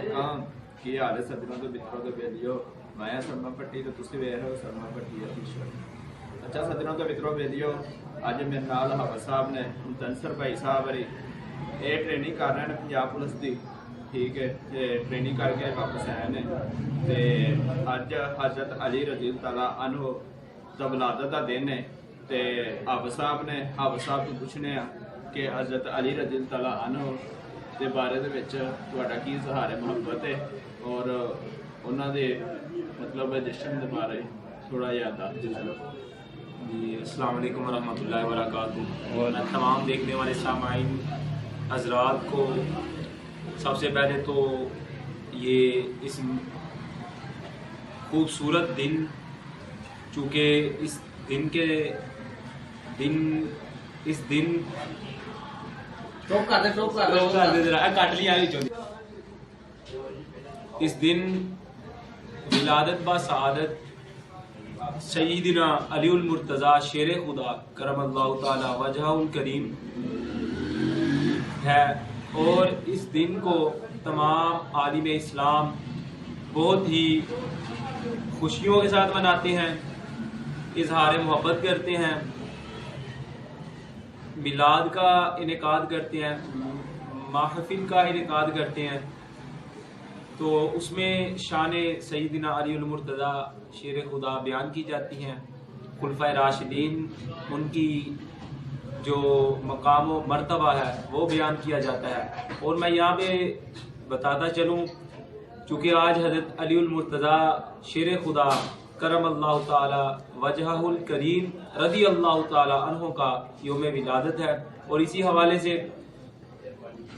मुबारकां की हाल है सज्जनों तो मित्रों तो बेलियो मैं शर्मा भट्टी तो तुसी वेख रहे हो शर्मा भट्टी ऑफिशियल। अच्छा सज्जनों तो मित्रों बेलियो अज मेरे नाल हाफिज साहब ने मुतनसर भाई साहब वरी ये ट्रेनिंग कर रहे हैं पंजाब पुलिस की, ठीक है, ट्रेनिंग करके वापस आए ने ते अज हजरत अली रजी तआला अन्हु दा विलादत दा दिन है ते हाफिज साहब तो पूछने कि हजरत अली रजी तआला अन्हु के बारे दे विच तुहाडा की इज़हार है मुहब्बत है और उन्हां दे मतलब जश्न के बारे थोड़ा जिहा दस दो। जी अस्सलाम वालेकुम वरहमतुल्लाहि वबरकातुहू। और मैं तमाम देखने वाले सामाईन हजरात को सबसे पहले तो ये इस खूबसूरत दिन, चूँकि इस दिन इस दिन विलादत बा सआदत सय्यिदना अलीउल मुर्तज़ा शेर खुदा करमल्लाहु ताला वजहुल करीम है। और इस दिन को तमाम आलिम इस्लाम बहुत ही खुशियों के साथ मनाते हैं, इजहार मोहब्बत करते हैं, मिलाद का इनेकाद करते हैं, महफिल का इनेकाद करते हैं। तो उसमें शान सय्यिदना अलीउल मुर्तज़ा शेर खुदा बयान की जाती हैं, खुलफाए राशिदीन उनकी जो मकाम व मर्तबा है वो बयान किया जाता है। और मैं यहाँ पे बताता चलूँ, चूँकि आज हज़रत अलीउल मुर्तज़ा शेर खुदा करमल्लाहु ताला वजहुल करीम रज़ी अल्लाह ताला अन्हु का यौम विलादत है। और इसी हवाले से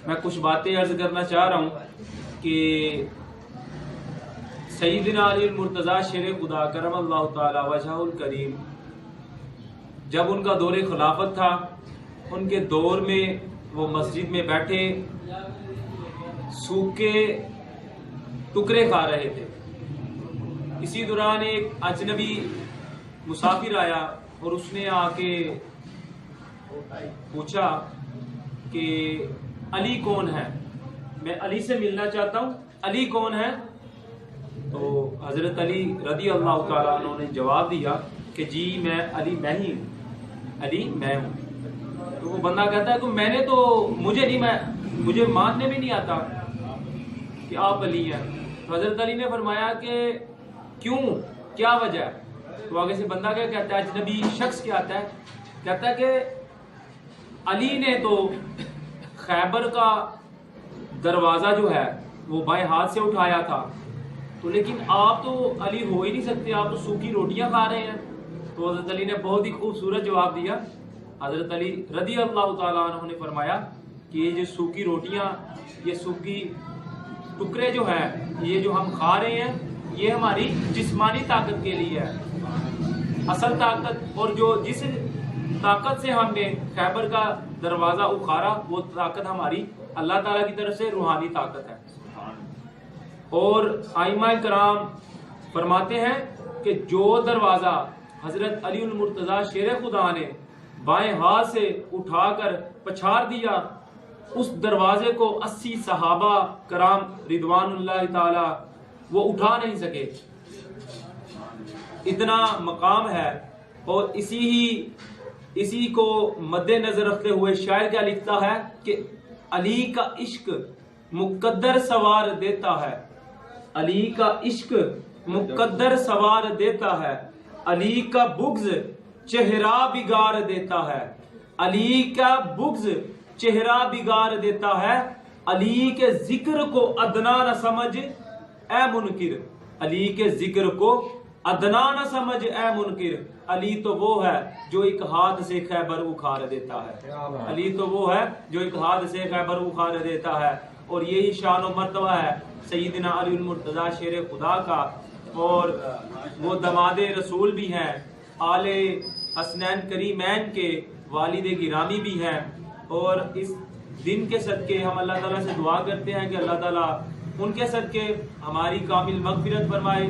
मैं कुछ बातें अर्ज़ करना चाह रहा हूँ कि सय्यिदना अलीउल मुर्तज़ा शेर खुदा करमल्लाहु ताला वजहुल करीम जब उनका दौरे खिलाफत था, उनके दौर में वो मस्जिद में बैठे सूखे टुकड़े खा रहे थे। इसी दौरान एक अजनबी मुसाफिर आया और उसने आके पूछा कि अली कौन है, मैं अली से मिलना चाहता हूँ, अली कौन है। तो हजरत अली रज़ी अल्लाह ताला अन्हु ने जवाब दिया कि जी मैं अली मैं ही हूँ, अली मैं हूँ। तो वो बंदा कहता है कि मैंने तो मुझे मानने में नहीं आता कि आप अली हैं। तो हजरत अली ने फरमाया कि क्यों, क्या वजह है। तो आगे से बंदा क्या कहता है, अजनबी शख्स क्या आता है, कहता है कि अली ने तो खैबर का दरवाज़ा जो है वो बाएं हाथ से उठाया था, तो लेकिन आप तो अली हो ही नहीं सकते, आप तो सूखी रोटियां खा रहे हैं। तो हजरत अली ने बहुत ही खूबसूरत जवाब दिया। हजरत अली रज़ी अल्लाह ताला अन्हु ने फरमाया कि ये जो सूखी रोटियां, ये सूखी टुकड़े जो हैं, ये जो हम खा रहे हैं, ये हमारी जिस्मानी ताकत के लिए है। असल ताकत और जो जिस ताकत से हमने खैबर का दरवाज़ा उखाड़ा, वो ताकत हमारी अल्लाह ताला की तरफ से रूहानी ताकत है। और आइमा कराम फरमाते हैं कि जो दरवाज़ा हजरत अलीउल मुर्तज़ा शेर खुदा ने बाएं हाथ से उठाकर पछाड़ दिया, उस दरवाजे को 80 सहाबा कराम रिदवानुल्लाह ताला वो उठा नहीं सके, इतना मकाम है। और इसी को मद्देनजर रखते हुए शायर क्या लिखता है कि अली का इश्क मुकद्दर सवार देता है, अली का इश्क मुकद्दर सवार देता है, अली का बुग़्ज़ चेहरा बिगाड़ देता है, अली का बुग़्ज़ चेहरा बिगाड़ देता है, अली के जिक्र को अदना न समझ ए मुनकिर, अली के जिक्र को अदना न समझ ए मुनकिर। अली तो वो है जो एक हाथ से खैबर उखाड़ देता है, अली तो वो है जो एक हाथ से खैबर उखाड़ देता है। और यही शान और मर्तबा है सय्यिदना अलीउल मुर्तज़ा शेर खुदा का। और वो दमादे रसूल भी हैं, आले हसनैन करीमैन के वालिद गिरामी भी हैं। और इस दिन के सदके हम अल्लाह ताला से दुआ करते हैं कि अल्लाह ताला उनके सदके हमारी कामिल मग़फ़िरत फरमाए,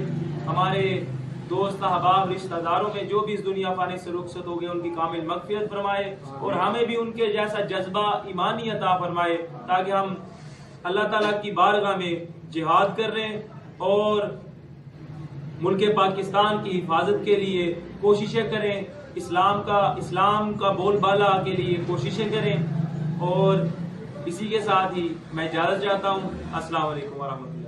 हमारे दोस्त अहबाब रिश्तेदारों में जो भी इस दुनिया फाने से रुखसत हो गए उनकी कामिल मग़फ़िरत फरमाए, और हमें भी उनके जैसा जज्बा ईमानी अता फरमाए, ताकि हम अल्लाह ताला की बारगाह में جہاد کر رہے ہیں اور ملک پاکستان کی حفاظت کے لیے کوششیں کریں، اسلام کا بول بالا کے لیے کوششیں کریں، اور اسی کے ساتھ ہی میں اجازت چاہتا ہوں۔ السلام علیکم ورحمۃ اللہ۔